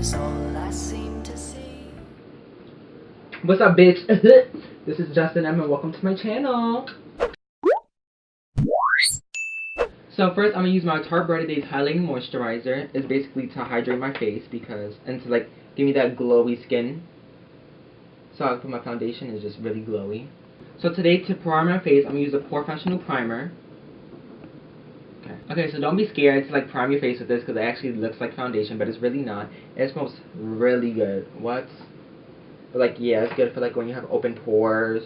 What's up, bitch? This is Justin M and welcome to my channel. So first I'm gonna use my Tarte Brighter Days Highlighting Moisturizer. It's basically to hydrate my face and to like give me that glowy skin. So I put my foundation, is just really glowy. So today to prime my face, I'm gonna use a POREfessional primer. Okay, so don't be scared to like prime your face with this because it actually looks like foundation, but it's really not. It smells really good. What? But like, yeah, it's good for like when you have open pores.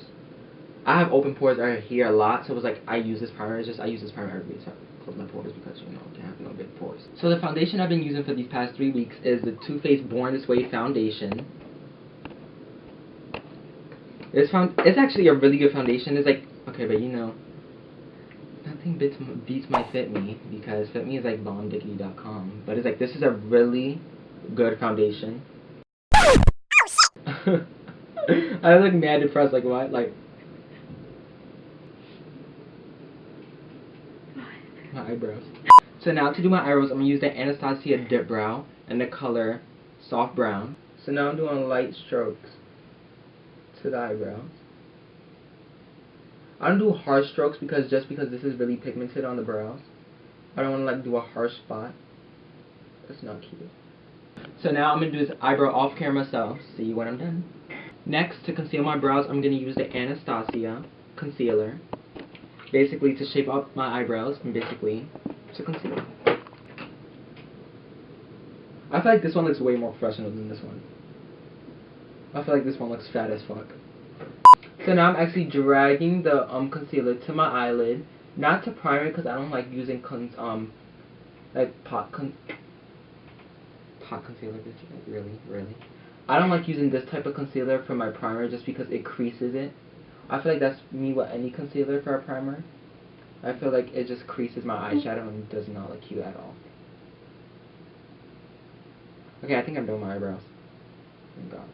I have open pores right here a lot, so it was like I use this primer. I use this primer every time to close my pores because you know I can't have no big pores. So the foundation I've been using for these past 3 weeks is the Too Faced Born This Way foundation. It's actually a really good foundation. It's like, okay, but you know, nothing beats my Fit Me, because Fit Me is like bombdickey.com. But it's like, this is a really good foundation. I look mad depressed, like what? Like, my eyebrows. So now to do my eyebrows, I'm going to use the Anastasia Dip Brow in the color Soft Brown. So now I'm doing light strokes to the eyebrows. I don't do harsh strokes because this is really pigmented on the brows. I don't want to like do a harsh spot. That's not cute. So now I'm going to do this eyebrow off camera, so see you when I'm done. Next, to conceal my brows, I'm going to use the Anastasia concealer. Basically to shape up my eyebrows and basically to conceal. I feel like this one looks way more professional than this one. I feel like this one looks fat as fuck. So now I'm actually dragging the concealer to my eyelid, not to prime it because I don't like using pot concealer, bitch. Really. I don't like using this type of concealer for my primer just because it creases it. I feel like that's me with any concealer for a primer. I feel like it just creases my eyeshadow and does not look cute at all. Okay, I think I'm done with my eyebrows. Thank God.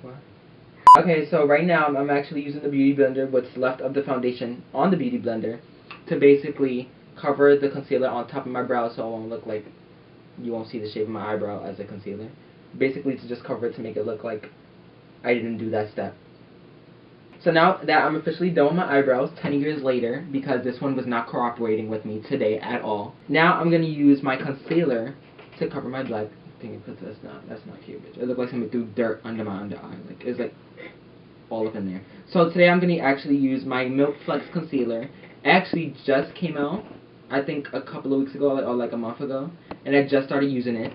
What? Okay, so right now I'm actually using the Beauty Blender, what's left of the foundation on the Beauty Blender, to basically cover the concealer on top of my brow so it won't look like you won't see the shape of my eyebrow as a concealer. Basically to just cover it to make it look like I didn't do that step. So now that I'm officially done with my eyebrows 10 years later, because this one was not cooperating with me today at all, now I'm going to use my concealer to cover my black thing because that's not cute, bitch. It looked like somebody threw dirt under my under eye. Like, it's like all up in there. So today I'm going to actually use my Milk Flex concealer. It actually just came out, I think a couple of weeks ago or like a month ago, and I just started using it.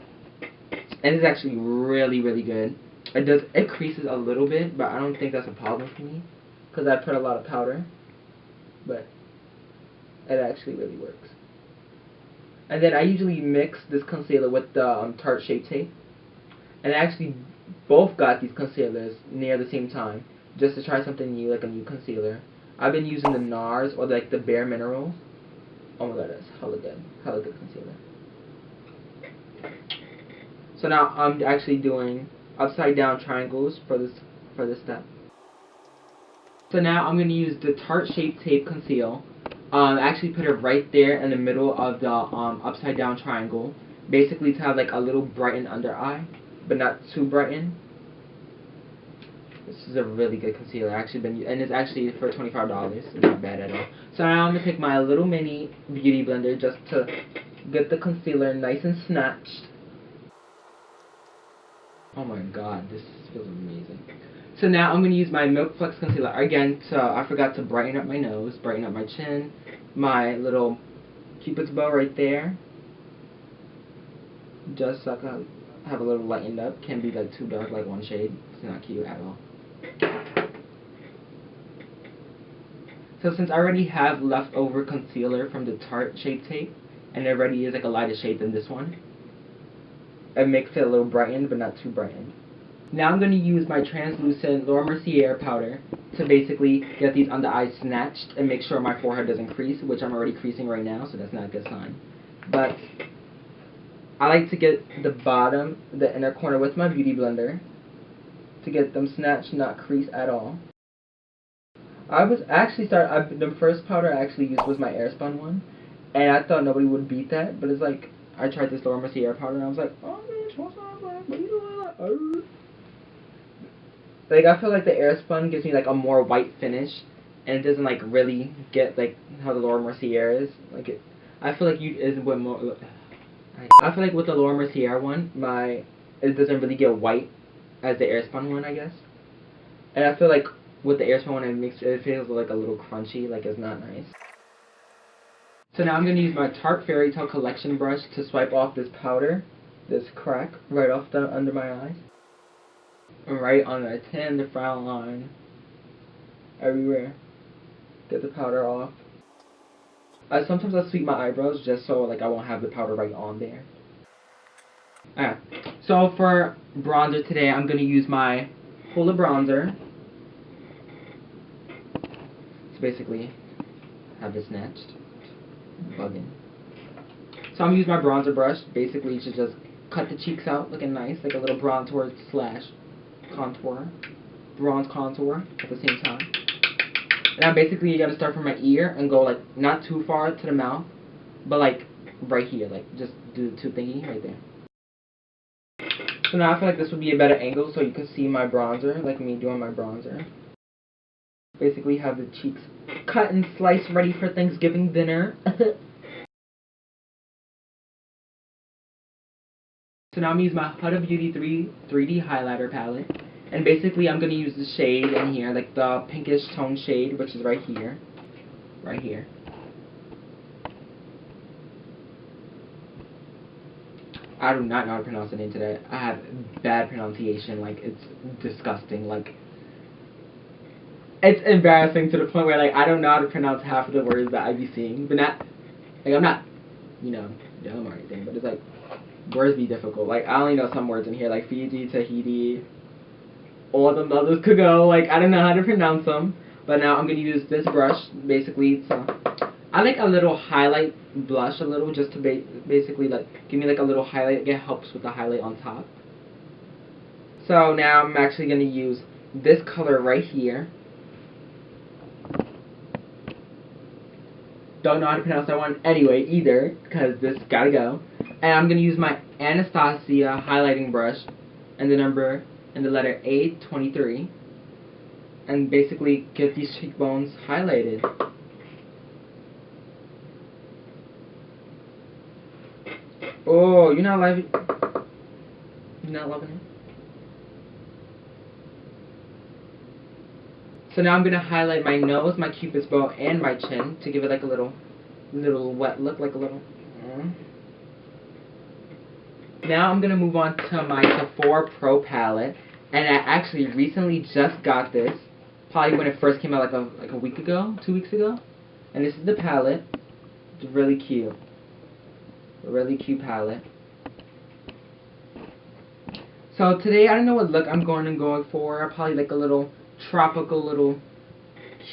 And it's actually really good. It creases a little bit, but I don't think that's a problem for me because I put a lot of powder, but it actually really works. And then I usually mix this concealer with the Tarte Shape Tape, and I actually both got these concealers near the same time just to try something new, like a new concealer. I've been using the NARS or like the Bare Minerals. Oh my god, that's hella good concealer. So now I'm actually doing upside down triangles for this step. So now I'm going to use the Tarte Shape Tape Conceal. Actually put it right there in the middle of the upside down triangle. Basically to have like a little brightened under eye, but not too brightened. This is a really good concealer. And it's actually for $25. It's not bad at all. So now I'm going to take my little mini beauty blender just to get the concealer nice and snatched. Oh my god, this feels amazing. So now I'm going to use my Milk Flex concealer again I forgot to brighten up my nose, brighten up my chin, my little cupid's bow right there. Just so I can have a little lightened up. Can't be like too dark like one shade. It's not cute at all. So since I already have leftover concealer from the Tarte Shape Tape, and it already is like a lighter shade than this one, it makes it a little brightened, but not too brightened. Now I'm going to use my translucent Mercier powder to basically get these under eyes snatched and make sure my forehead doesn't crease, which I'm already creasing right now, so that's not a good sign. But I like to get the bottom, the inner corner with my beauty blender to get them snatched, not crease at all. The first powder I actually used was my Airspun one, and I thought nobody would beat that, but it's like, I tried this Laura Mercier powder and I was like, oh bitch, what's up, man? What are you doing? Like, I feel like the Airspun gives me like a more white finish, and it doesn't like really get like how the Laura Mercier is. Like it, I feel like I feel like with the Laura Mercier one, it doesn't really get white as the Airspun one, I guess. And I feel like with the Airspun one, it feels like a little crunchy, like it's not nice. So now I'm going to use my Tarte Fairy Tale Collection brush to swipe off this powder, this crack, right off under my eyes. And right on the chin, the frown line, everywhere. Get the powder off. Sometimes I sweep my eyebrows just so like I won't have the powder right on there. Alright, so for bronzer today, I'm going to use my Hoola bronzer. So basically, have this snatched. Bugging. So I'm going to use my bronzer brush, basically to just cut the cheeks out looking nice, like a little bronzer slash contour. Bronze contour at the same time. And I'm basically going to start from my ear and go like not too far to the mouth, but like right here, like just do the two thingy right there. So now I feel like this would be a better angle so you can see my bronzer, like me doing my bronzer. Basically have the cheeks cut and sliced ready for Thanksgiving dinner. So now I'm going to use my Huda Beauty 3D highlighter palette. And basically I'm going to use the shade in here, like the pinkish tone shade, which is right here. Right here. I do not know how to pronounce the name today. I have bad pronunciation, like it's disgusting, like it's embarrassing to the point where like I don't know how to pronounce half of the words that I be seeing. But not like I'm not, you know, dumb or anything, but it's like words be difficult. Like I only know some words in here, like Fiji, Tahiti, all the others could go. Like I don't know how to pronounce them. But now I'm gonna use this brush basically to I like a little highlight blush a little just to basically like give me like a little highlight. It helps with the highlight on top. So now I'm actually gonna use this color right here. Don't know how to pronounce that one anyway either, because this gotta go. And I'm gonna use my Anastasia highlighting brush and the letter A23, and basically get these cheekbones highlighted. Oh, you're not loving it? So now I'm going to highlight my nose, my cupid's bow, and my chin to give it like a little wet look, like a little... Now I'm going to move on to my Sephora Pro palette. And I actually recently just got this, probably when it first came out like a week ago, 2 weeks ago. And this is the palette. It's really cute. A really cute palette. So today I don't know what look I'm going to go for. Probably like a little tropical, little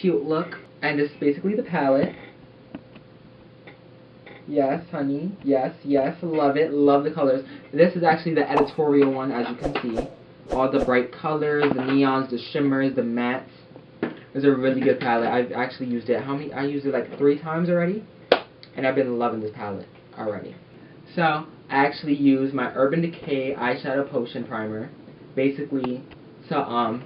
cute look. And this is basically the palette. Yes, honey. Yes, yes. Love it. Love the colors. This is actually the Editorial one, as you can see. All the bright colors, the neons, the shimmers, the mattes. It's a really good palette. I've actually used it. I used it like 3 times already. And I've been loving this palette already. So, I actually use my Urban Decay Eyeshadow Potion Primer. Basically, to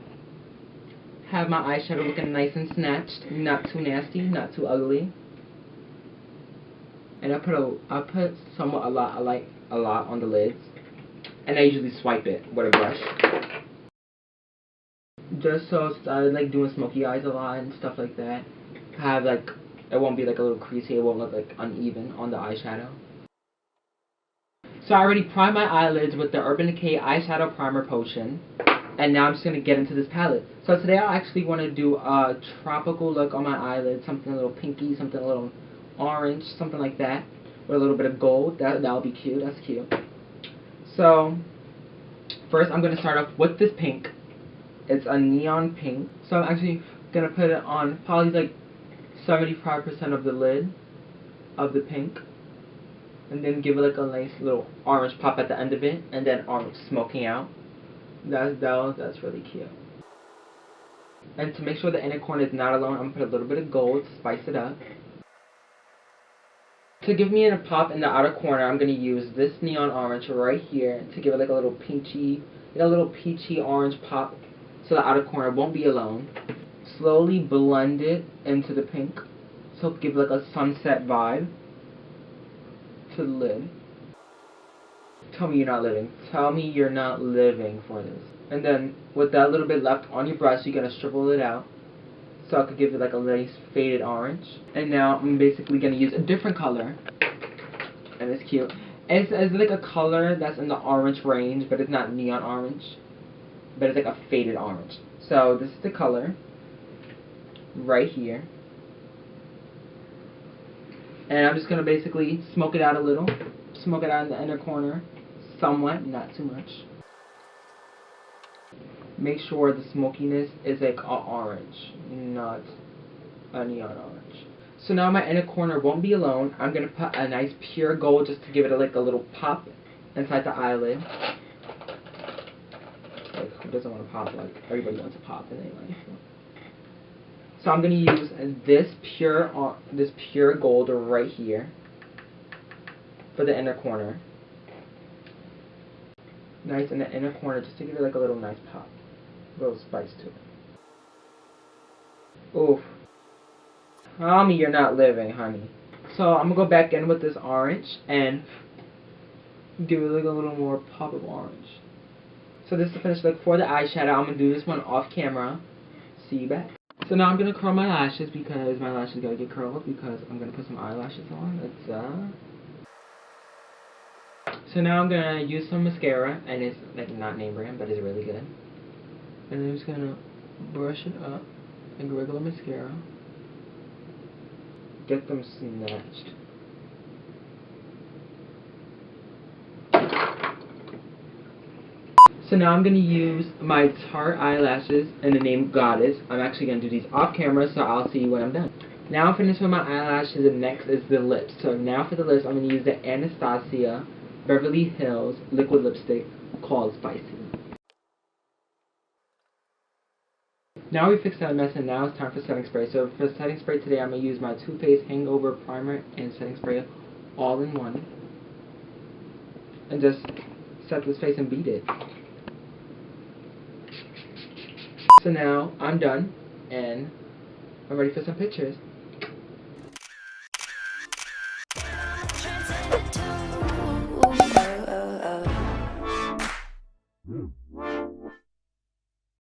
have my eyeshadow looking nice and snatched. Not too nasty, not too ugly. And I put somewhat a lot on the lids. And I usually swipe it with a brush. Just so I like doing smoky eyes a lot and stuff like that. Have like, it won't be like a little creasy, it won't look like uneven on the eyeshadow. So I already primed my eyelids with the Urban Decay Eyeshadow Primer Potion. And now I'm just going to get into this palette. So today I actually want to do a tropical look on my eyelids. Something a little pinky, something a little orange, something like that. With a little bit of gold. That'll be cute. That's cute. So, first I'm going to start off with this pink. It's a neon pink. So I'm actually going to put it on probably like 75% of the lid of the pink. And then give it like a nice little orange pop at the end of it. And then orange smoking out. That's really cute. And to make sure the inner corner is not alone, I'm going to put a little bit of gold to spice it up. To give me a pop in the outer corner, I'm going to use this neon orange right here to give it like a little peachy orange pop so the outer corner won't be alone. Slowly blend it into the pink so give like a sunset vibe to the lid. Tell me you're not living. Tell me you're not living for this. And then with that little bit left on your brush, you're going to stipple it out so I could give it like a nice faded orange. And now I'm basically going to use a different color. And it's cute. It's like a color that's in the orange range, but it's not neon orange. But it's like a faded orange. So this is the color right here. And I'm just going to basically smoke it out a little. Smoke it out in the inner corner. Somewhat, not too much. Make sure the smokiness is like a orange, not a neon orange. So now my inner corner won't be alone. I'm going to put a nice pure gold just to give it like a little pop inside the eyelid. Like, who doesn't want to pop? Like, everybody wants to pop in their life. So I'm going to use this pure gold right here for the inner corner. Nice in the inner corner just to give it like a little nice pop. A little spice to it. Oof. Tell me you're not living, honey. So I'm going to go back in with this orange and give it like a little more pop of orange. So this is the finished look for the eyeshadow. I'm going to do this one off camera. See you back. So now I'm going to curl my lashes because my lashes got to get curled because I'm going to put some eyelashes on. So now I'm going to use some mascara, and it's like not name brand, but it's really good. And I'm just going to brush it up like regular mascara. Get them snatched. So now I'm going to use my Tarte eyelashes in the name Goddess. I'm actually going to do these off camera, so I'll see you when I'm done. Now I'm finished with my eyelashes, and next is the lips. So now for the lips, I'm going to use the Anastasia Beverly Hills liquid lipstick called Spicy. Now we fixed that mess, and now it's time for setting spray. So for setting spray today, I'm going to use my Too Faced Hangover primer and setting spray all in one. And just set this face and beat it. So now I'm done, and I'm ready for some pictures.